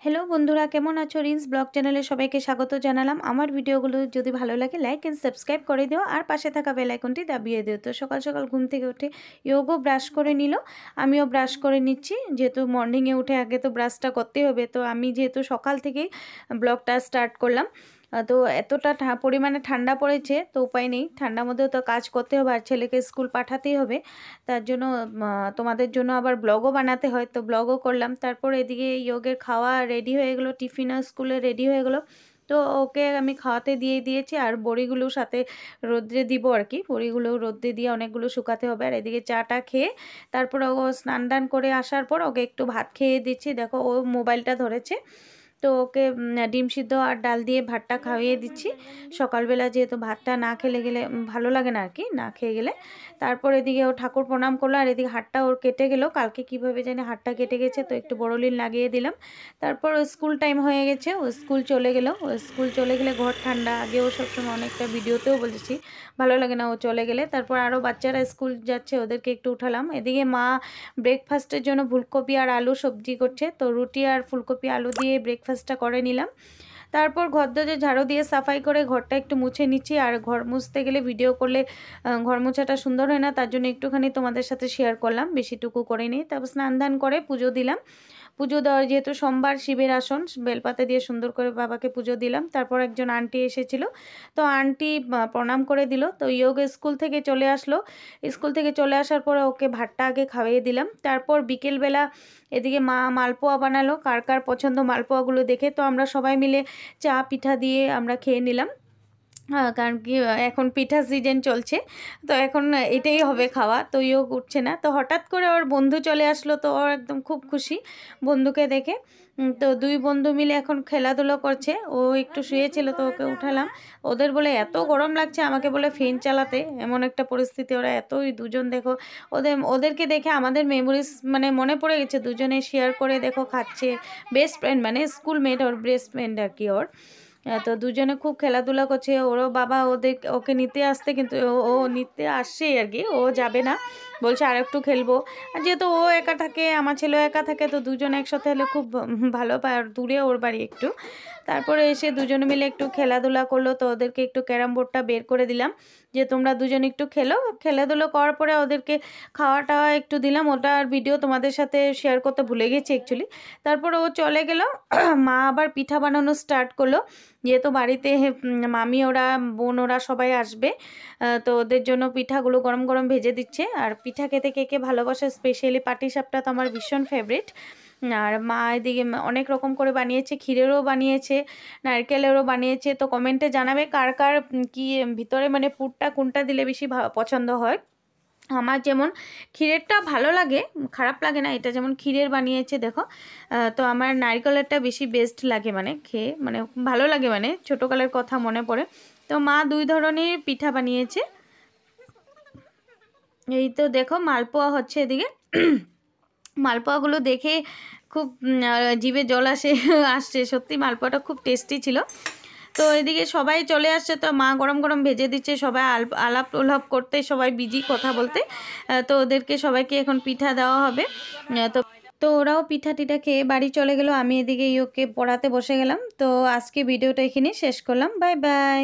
Hello বন্ধুরা, কেমন আছো? রিন্স ব্লগ চ্যানেলে সবাইকে স্বাগত জানালাম। আমার ভিডিওগুলো যদি ভালো লাগে লাইক অ্যান্ড সাবস্ক্রাইব করে দিও, আর পাশে থাকা বেল আইকনটি দাবিয়ে দিও। তো সকাল সকাল ঘুম থেকে উঠে ইয়োগও ব্রাশ করে নিল, আমিও ব্রাশ করে নিচ্ছি। যেহেতু মর্নিংয়ে উঠে আগে তো ব্রাশটা করতেই হবে, তো আমি যেহেতু সকাল থেকেই ব্লগটা স্টার্ট করলাম। তো এতটা পরিমাণে ঠান্ডা পড়েছে, তো উপায় নেই, ঠান্ডার মধ্যেও তো কাজ করতে হবে আর ছেলেকে স্কুল পাঠাতেই হবে। তার জন্য তোমাদের জন্য আবার ব্লগও বানাতে হয়, তো ব্লগও করলাম। তারপর এদিকে ইয়োগের খাওয়া রেডি হয়ে গেলো, টিফিনও স্কুলে রেডি হয়ে গেলো। তো ওকে আমি খাওয়াতে দিয়ে দিয়েছি, আর বড়িগুলো সাথে রোদ্রে দিব আর কি। বড়িগুলো রোদ্রে দিয়ে অনেকগুলো শুকাতে হবে। আর এদিকে চাটা খেয়ে তারপর ও স্নান টান করে আসার পর ওকে একটু ভাত খেয়ে দিচ্ছি। দেখো ও মোবাইলটা ধরেছে, তো ওকে ডিম সিদ্ধ আর ডাল দিয়ে ভাতটা খাইয়ে দিচ্ছি সকালবেলা, যেহেতু ভাতটা না খেলে গেলে ভালো লাগে না আর কি, না খেয়ে গেলে। তারপর এদিকে ও ঠাকুর প্রণাম করলো, আর এদিকে হাতটা ওর কেটে গেল, কালকে কীভাবে জানি হাতটা কেটে গেছে, তো একটু বড়লিন লাগিয়ে দিলাম। তারপর ও স্কুল টাইম হয়ে গেছে, ও স্কুল চলে গেল। ও স্কুল চলে গেলে ঘর ঠান্ডা, আগেও সবসময় অনেকটা ভিডিওতেও বলেছি, ভালো লাগে না ও চলে গেলে। তারপর আরও বাচ্চারা স্কুল যাচ্ছে, ওদেরকে একটু উঠালাম। এদিকে মা ব্রেকফাস্টের জন্য ফুলকপি আর আলু সবজি করছে, তো রুটি আর ফুলকপি আলু দিয়ে ব্রেকফাস্টটা করে নিলাম। তারপর ঘর দরজা ঝাড়ু দিয়ে সাফাই করে ঘরটা একটু মুছে নিচ্ছি। আর ঘর মুছতে গেলে ভিডিও করলে ঘর মোছাটা সুন্দর হয় না, তার জন্য একটুখানি তোমাদের সাথে শেয়ার করলাম, বেশিটুকু করে নিই। তারপর স্নান ধান করে পুজো দিলাম। পুজো দেওয়ার যেহেতু সোমবার শিবের আসন, বেলপাতা দিয়ে সুন্দর করে বাবাকে পুজো দিলাম। তারপর একজন আন্টি এসেছিল, তো আন্টি প্রণাম করে দিল। তো ইয়োগ স্কুল থেকে চলে আসলো, স্কুল থেকে চলে আসার পরে ওকে ভাতটা আগে খাইয়ে দিলাম। তারপর বিকেলবেলা এদিকে মা মালপোয়া বানালো, কার কার পছন্দ মালপোয়াগুলো দেখে, তো আমরা সবাই মিলে চা পিঠা দিয়ে আমরা খেয়ে নিলাম। কারণ কি এখন পিঠা সিজন চলছে, তো এখন এটাই হবে খাওয়া। তো ইয়োগ উঠছে না, তো হঠাৎ করে ওর বন্ধু চলে আসলো, তো ওর একদম খুব খুশি বন্ধুকে দেখে। তো দুই বন্ধু মিলে এখন খেলাধুলো করছে। ও একটু শুয়েছিল, তো ওকে উঠালাম। ওদের বলে এত গরম লাগছে, আমাকে বলে ফ্যান চালাতে, এমন একটা পরিস্থিতি। ওরা এতই দুজন, দেখো ওদেরকে দেখে আমাদের মেমোরিজ মানে মনে পড়ে গেছে, দুজনে শেয়ার করে দেখো খাচ্ছে। বেস্ট ফ্রেন্ড মানে স্কুলমেট, ওর বেস্ট ফ্রেন্ড আর কি ওর। তো দুজনে খুব খেলাধুলা করছে। ওরও বাবা ওকে নিতে আসতে, কিন্তু ও নিতে আসছেই আর কি, ও যাবে না, বলছে আর একটু খেলবো। আর যেহেতু ও একা থাকে, আমার ছেলেও একা থাকে, তো দুজন একসাথে হলে খুব ভালো পায়। আর দূরে ওর বাড়ি একটু। তারপরে এসে দুজনে মিলে একটু খেলাধুলা করলো, তো ওদেরকে একটু ক্যারাম বোর্ডটা বের করে দিলাম, যে তোমরা দুজন একটু খেলো। খেলাধুলো করার পরে ওদেরকে খাওয়া টাওয়া একটু দিলাম, ওটার ভিডিও তোমাদের সাথে শেয়ার করতে ভুলে গেছি অ্যাকচুয়ালি। তারপর ও চলে গেল, মা আবার পিঠা বানানো স্টার্ট করলো, যেহেতু বাড়িতে মামি ওরা বোন ওরা সবাই আসবে, তো ওদের জন্য পিঠাগুলো গরম গরম ভেজে দিচ্ছে। আর পিঠা খেতে কে কে ভালোবাসে, স্পেশালি পাটিসাপটা তো আমার ভীষণ ফেভারিট। আর মা এদিকে অনেক রকম করে বানিয়েছে, ক্ষীরেরও বানিয়েছে, নারকেলেরও বানিয়েছে। তো কমেন্টে জানাবে কার কার কি ভিতরে মানে পুরটা কোনটা দিলে বেশি পছন্দ হয়। আমার যেমন ক্ষীরেরটা ভালো লাগে, খারাপ লাগে না, এটা যেমন ক্ষীরের বানিয়েছে দেখো। তো আমার নারকেলেরটা বেশি বেস্ট লাগে, মানে খেয়ে মানে ভালো লাগে, মানে ছোটোকালের কথা মনে পড়ে। তো মা দুই ধরনের পিঠা বানিয়েছে। এই তো দেখো মালপোয়া হচ্ছে এদিকে। মালপোয়াগুলো দেখে খুব জিভে জল আসছে, সত্যি মালপোয়াটা খুব টেস্টি ছিল। তো এদিকে সবাই চলে আসছে, তো মা গরম গরম ভেজে দিচ্ছে, সবাই আলাপ ওলাপ করতে, সবাই বিজি কথা বলতে। তো ওদেরকে সবাইকে এখন পিঠা দেওয়া হবে। তো তো ওরাও পিঠা টিঠা খেয়ে বাড়ি চলে গেল, আমি এদিকে ইয়োকে পড়াতে বসে গেলাম। তো আজকে ভিডিওটা এখানে শেষ করলাম, বাই বাই।